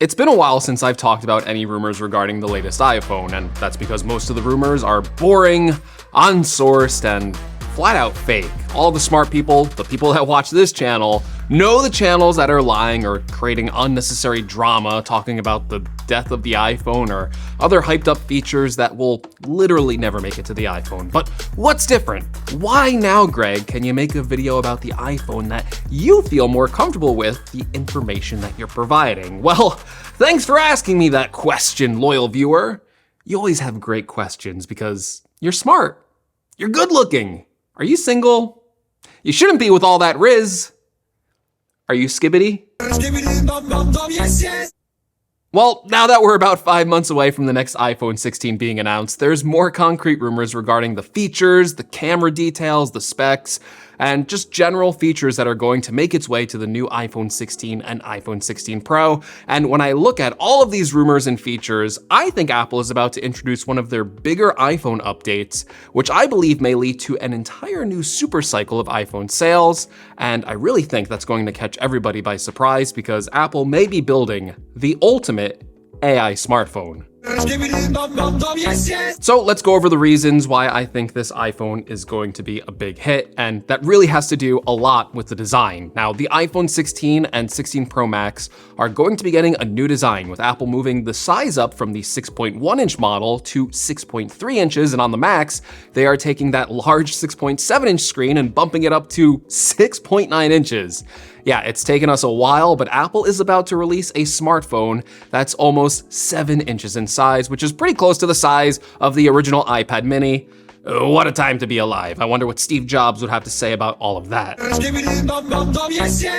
It's been a while since I've talked about any rumors regarding the latest iPhone, and that's because most of the rumors are boring, unsourced, and flat out fake. All the smart people, the people that watch this channel, know the channels that are lying or creating unnecessary drama talking about the death of the iPhone or other hyped up features that will literally never make it to the iPhone. But what's different? Why now, Greg, can you make a video about the iPhone that you feel more comfortable with the information that you're providing? Well, thanks for asking me that question, loyal viewer. You always have great questions because you're smart. You're good looking. Are you single? You shouldn't be with all that Riz. Are you skibbity? Well, now that we're about 5 months away from the next iPhone 16 being announced, there's more concrete rumors regarding the features, the camera details, the specs, and just general features that are going to make its way to the new iPhone 16 and iPhone 16 Pro. And when I look at all of these rumors and features, I think Apple is about to introduce one of their bigger iPhone updates, which I believe may lead to an entire new super cycle of iPhone sales. And I really think that's going to catch everybody by surprise because Apple may be building the ultimate AI smartphone. So let's go over the reasons why I think this iPhone is going to be a big hit, and that really has to do a lot with the design. Now, the iPhone 16 and 16 Pro Max are going to be getting a new design, with Apple moving the size up from the 6.1-inch model to 6.3 inches, and on the Max, they are taking that large 6.7-inch screen and bumping it up to 6.9 inches. Yeah, it's taken us a while, but Apple is about to release a smartphone that's almost 7 inches in size, which is pretty close to the size of the original iPad mini. What a time to be alive. I wonder what Steve Jobs would have to say about all of that.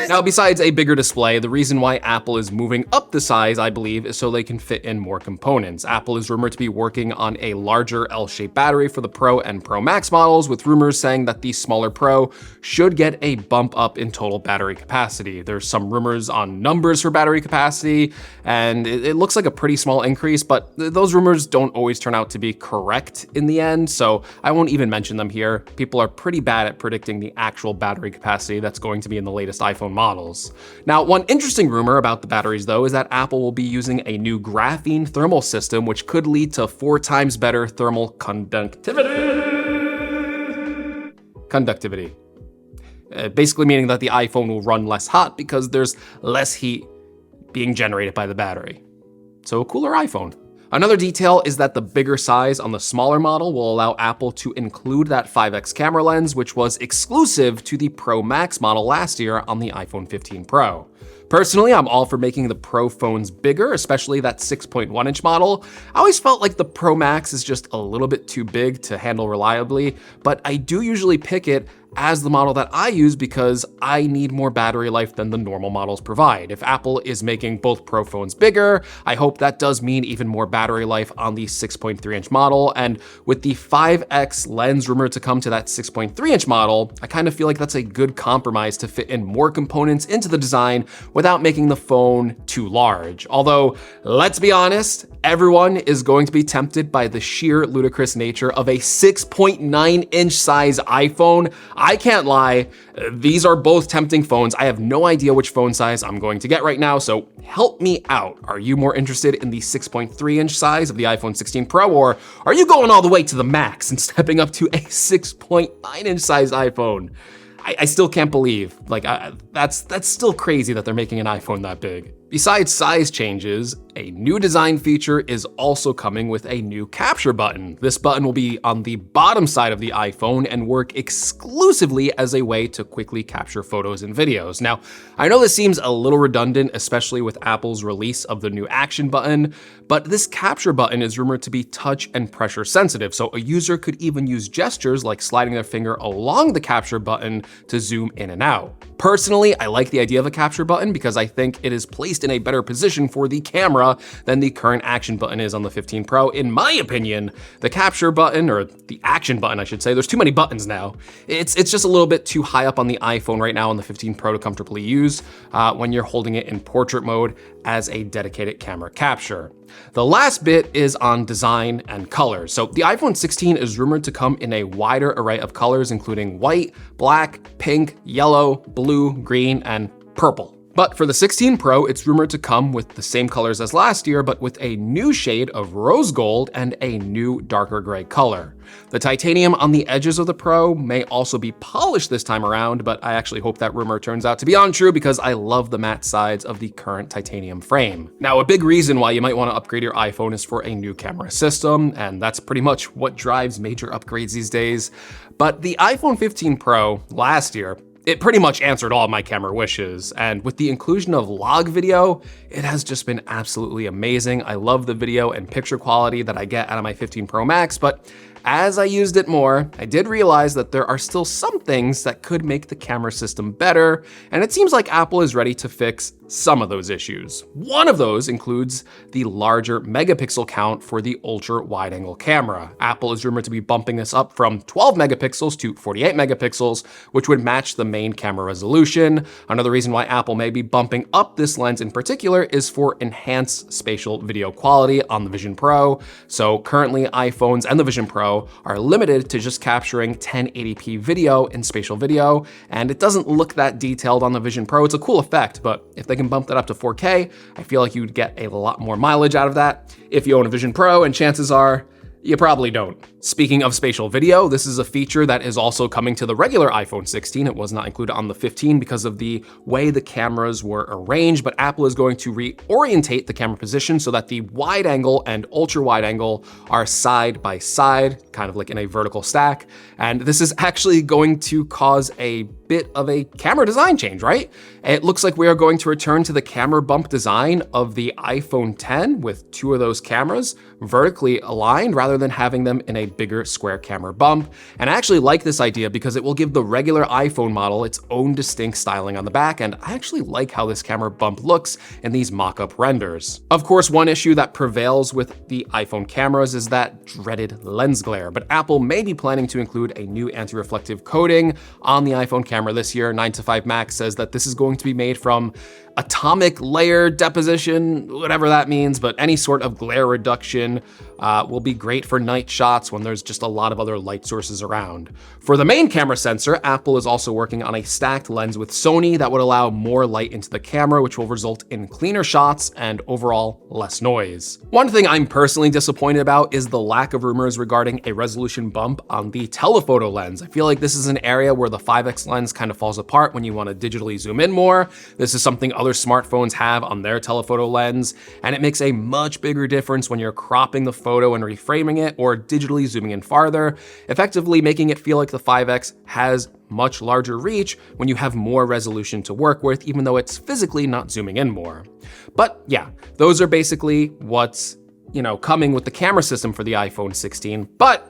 Now, besides a bigger display, the reason why Apple is moving up the size, I believe, is so they can fit in more components. Apple is rumored to be working on a larger L-shaped battery for the Pro and Pro Max models, with rumors saying that the smaller Pro should get a bump up in total battery capacity. There's some rumors on numbers for battery capacity, and it looks like a pretty small increase, but those rumors don't always turn out to be correct in the end, so I won't even mention them here. People are pretty bad at predicting the actual battery capacity that's going to be in the latest iPhone models. Now, one interesting rumor about the batteries, though, is that Apple will be using a new graphene thermal system, which could lead to 4 times better thermal conductivity. Basically meaning that the iPhone will run less hot because there's less heat being generated by the battery. So a cooler iPhone. Another detail is that the bigger size on the smaller model will allow Apple to include that 5x camera lens, which was exclusive to the Pro Max model last year on the iPhone 15 Pro. Personally, I'm all for making the Pro phones bigger, especially that 6.1-inch model. I always felt like the Pro Max is just a little bit too big to handle reliably, but I do usually pick it as the model that I use because I need more battery life than the normal models provide. If Apple is making both Pro phones bigger, I hope that does mean even more battery life on the 6.3-inch model, and with the 5x lens rumored to come to that 6.3-inch model, I kind of feel like that's a good compromise to fit in more components into the design without making the phone too large. Although, let's be honest, everyone is going to be tempted by the sheer ludicrous nature of a 6.9-inch size iPhone. I can't lie, these are both tempting phones. I have no idea which phone size I'm going to get right now, so help me out. Are you more interested in the 6.3-inch size of the iPhone 16 Pro, or are you going all the way to the Max and stepping up to a 6.9-inch size iPhone? I still can't believe, that's still crazy that they're making an iPhone that big. Besides size changes, a new design feature is also coming with a new capture button. This button will be on the bottom side of the iPhone and work exclusively as a way to quickly capture photos and videos. Now, I know this seems a little redundant, especially with Apple's release of the new action button, but this capture button is rumored to be touch and pressure sensitive, so a user could even use gestures like sliding their finger along the capture button to zoom in and out. Personally, I like the idea of a capture button because I think it is placed in a better position for the camera than the current action button is on the 15 Pro. In my opinion, the capture button, or the action button I should say, there's too many buttons now. It's just a little bit too high up on the iPhone right now on the 15 Pro to comfortably use when you're holding it in portrait mode as a dedicated camera capture. The last bit is on design and colors. So the iPhone 16 is rumored to come in a wider array of colors, including white, black, pink, yellow, blue, green, and purple. But for the 16 Pro, it's rumored to come with the same colors as last year, but with a new shade of rose gold and a new darker gray color. The titanium on the edges of the Pro may also be polished this time around, but I actually hope that rumor turns out to be untrue because I love the matte sides of the current titanium frame. Now, a big reason why you might want to upgrade your iPhone is for a new camera system, and that's pretty much what drives major upgrades these days. But the iPhone 15 Pro last year, it pretty much answered all my camera wishes, and with the inclusion of log video, it has just been absolutely amazing. I love the video and picture quality that I get out of my 15 Pro Max, but as I used it more, I did realize that there are still some things that could make the camera system better, and it seems like Apple is ready to fix some of those issues. One of those includes the larger megapixel count for the ultra wide angle camera. Apple is rumored to be bumping this up from 12 megapixels to 48 megapixels, which would match the main camera resolution. Another reason why Apple may be bumping up this lens in particular is for enhanced spatial video quality on the Vision Pro. So currently iPhones and the Vision Pro are limited to just capturing 1080p video in spatial video, and it doesn't look that detailed on the Vision Pro. It's a cool effect, but if they can bump that up to 4K, I feel like you'd get a lot more mileage out of that if you own a Vision Pro, and chances are you probably don't. Speaking of spatial video, this is a feature that is also coming to the regular iPhone 16. It was not included on the 15 because of the way the cameras were arranged, but Apple is going to reorientate the camera position so that the wide angle and ultra wide angle are side by side, kind of like in a vertical stack. And this is actually going to cause a bit of a camera design change, right? It looks like we are going to return to the camera bump design of the iPhone 10 with two of those cameras vertically aligned rather than having them in a bigger square camera bump. And I actually like this idea because it will give the regular iPhone model its own distinct styling on the back, and I actually like how this camera bump looks in these mock-up renders. Of course, one issue that prevails with the iPhone cameras is that dreaded lens glare, but Apple may be planning to include a new anti-reflective coating on the iPhone camera this year. 9to5 Mac says that this is going to be made from atomic layer deposition, whatever that means, but any sort of glare reduction will be great for night shots when there's just a lot of other light sources around. For the main camera sensor, Apple is also working on a stacked lens with Sony that would allow more light into the camera, which will result in cleaner shots and overall less noise. One thing I'm personally disappointed about is the lack of rumors regarding a resolution bump on the telephoto lens. I feel like this is an area where the 5x lens kind of falls apart when you want to digitally zoom in more. This is something other smartphones have on their telephoto lens, and it makes a much bigger difference when you're cropping the photo and reframing it or digitally zooming in farther, effectively making it feel like the 5x has much larger reach when you have more resolution to work with, even though it's physically not zooming in more. But yeah, those are basically what's, coming with the camera system for the iPhone 16. But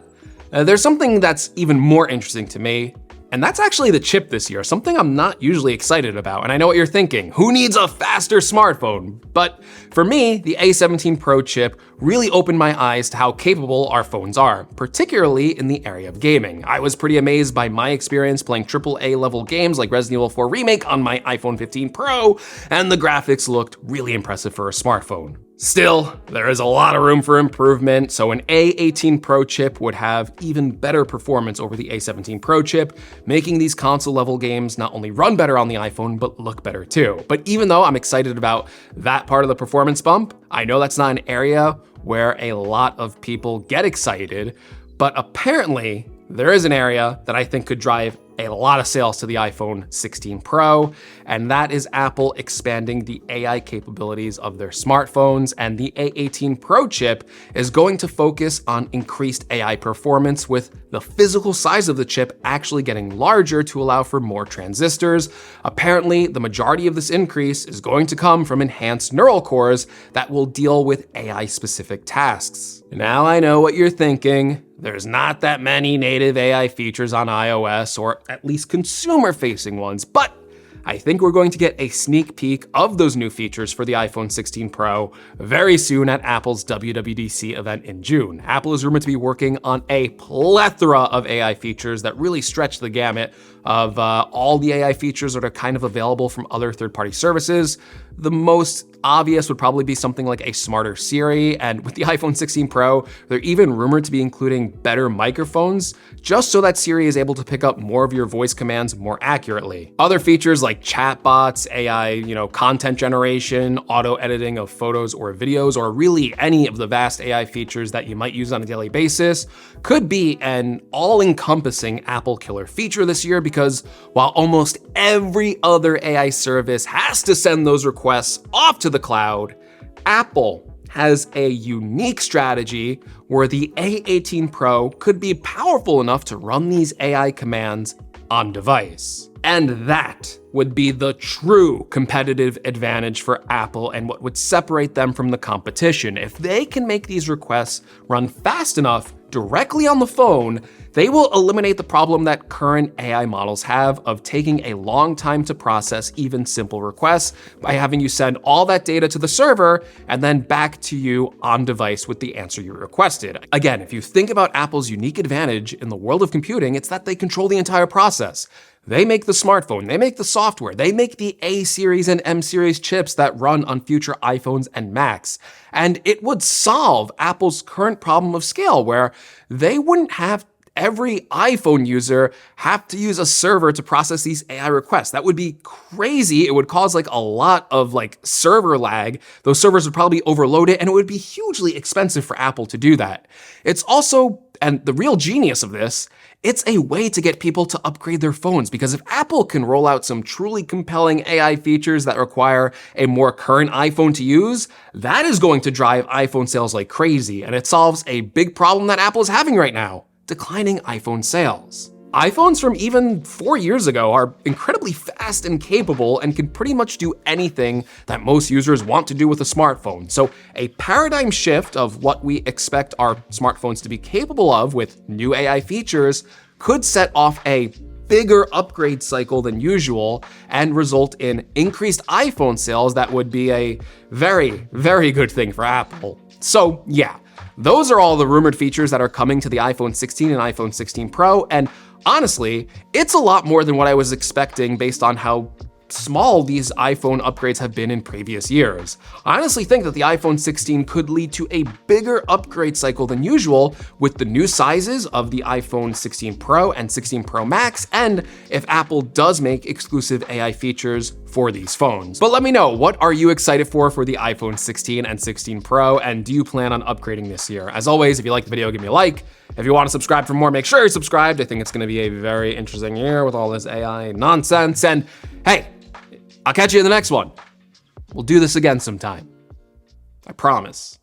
there's something that's even more interesting to me, and that's actually the chip this year, something I'm not usually excited about. And I know what you're thinking, who needs a faster smartphone? But for me, the A17 Pro chip really opened my eyes to how capable our phones are, particularly in the area of gaming. I was pretty amazed by my experience playing AAA level games like Resident Evil 4 Remake on my iPhone 15 Pro, and the graphics looked really impressive for a smartphone. Still, there is a lot of room for improvement, so an A18 Pro chip would have even better performance over the A17 Pro chip, making these console-level games not only run better on the iPhone, but look better too. But even though I'm excited about that part of the performance bump, I know that's not an area where a lot of people get excited, but apparently there is an area that I think could drive a lot of sales to the iPhone 16 Pro, and that is Apple expanding the AI capabilities of their smartphones, and the A18 Pro chip is going to focus on increased AI performance, with the physical size of the chip actually getting larger to allow for more transistors. Apparently, the majority of this increase is going to come from enhanced neural cores that will deal with AI-specific tasks. Now I know what you're thinking. There's not that many native AI features on iOS, or at least consumer-facing ones, but I think we're going to get a sneak peek of those new features for the iPhone 16 Pro very soon at Apple's WWDC event in June. Apple is rumored to be working on a plethora of AI features that really stretch the gamut of all the AI features that are kind of available from other third-party services. The most obvious would probably be something like a smarter Siri, and with the iPhone 16 Pro, they're even rumored to be including better microphones, just so that Siri is able to pick up more of your voice commands more accurately. Other features like chatbots, AI, content generation, auto editing of photos or videos, or really any of the vast AI features that you might use on a daily basis could be an all-encompassing Apple killer feature this year, because while almost every other AI service has to send those requests off to the cloud, Apple has a unique strategy where the A18 Pro could be powerful enough to run these AI commands on device. And that would be the true competitive advantage for Apple and what would separate them from the competition. If they can make these requests run fast enough directly on the phone, they will eliminate the problem that current AI models have of taking a long time to process even simple requests by having you send all that data to the server and then back to you on device with the answer you requested. Again, if you think about Apple's unique advantage in the world of computing, it's that they control the entire process. They make the smartphone, they make the software, they make the A series and M series chips that run on future iPhones and Macs. And it would solve Apple's current problem of scale, where they wouldn't have every iPhone user have to use a server to process these AI requests. That would be crazy. It would cause a lot of server lag. Those servers would probably be overloaded, and it would be hugely expensive for Apple to do that. It's also, and the real genius of this, it's a way to get people to upgrade their phones, because if Apple can roll out some truly compelling AI features that require a more current iPhone to use, that is going to drive iPhone sales like crazy, and it solves a big problem that Apple is having right now: declining iPhone sales. iPhones from even 4 years ago are incredibly fast and capable and can pretty much do anything that most users want to do with a smartphone. So a paradigm shift of what we expect our smartphones to be capable of with new AI features could set off a bigger upgrade cycle than usual and result in increased iPhone sales that would be a very, very good thing for Apple. So yeah, those are all the rumored features that are coming to the iPhone 16 and iPhone 16 Pro, and honestly, it's a lot more than what I was expecting based on how small these iPhone upgrades have been in previous years. I honestly think that the iPhone 16 could lead to a bigger upgrade cycle than usual with the new sizes of the iPhone 16 Pro and 16 Pro Max, and if Apple does make exclusive AI features for these phones. But let me know, what are you excited for the iPhone 16 and 16 Pro, and do you plan on upgrading this year? As always, if you like the video, give me a like. If you want to subscribe for more, make sure you're subscribed. I think it's going to be a very interesting year with all this AI nonsense, and hey, I'll catch you in the next one. We'll do this again sometime. I promise.